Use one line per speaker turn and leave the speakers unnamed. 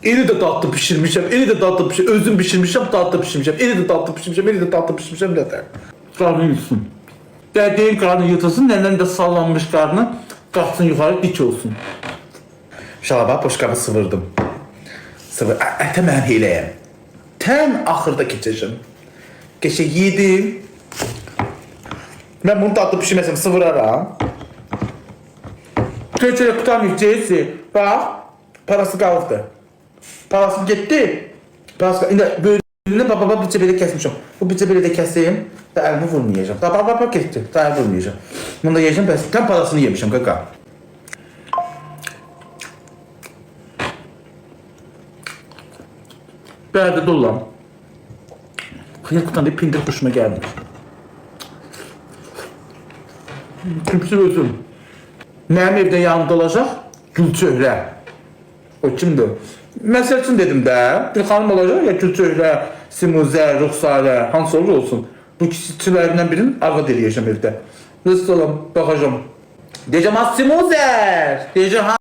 Eli de tatlı pişirmişim, eli de tatlı pişirmişim, özüm pişirmişim, tatlı pişirmişim, eli de tatlı pişirmişim, eli de tatlı pişirmişim ne der? Karnı yutsun. Dediğin karnı yutasın, neden de sallanmış karnı, kalksın yukarı dik olsun. Şalaba boşqabı sıvırdım. Ətə mən hiləyəm. Tən axırda keçəcəm. Keçək yedim. Mən bunu tatlı pişirməsəm sıvıraram. Keçək qutam yiyəcəksə, bax, parası qalıbdı. Parası getdi. Parası qalıbdı. İndi böyrünü baba bircə belə kəsmişəm. Bu bircə belə də kəsəyim və əlimi vurmayacağım. Baba getdi, daha vurmayacağım. Bunu da yiyəcəm, bəs təm parasını yemişəm qaqa. Bədə dollam. Xıyır qutan deyib pindir xoşuma gəldi. Kimsə özüm. Mənim evdə yanımda olacaq Gülçöhrə. O kimdir? Məsəl üçün dedim də, bir xanım olacaq ya Gülçöhrə, Simuzə, Ruxsarə, hansı olur olsun. Bu kişilərindən birinin arvad eləyəcəm evdə. Rəssalam, baxacam. Deyəcəm, Simuzə! Deyəcəm,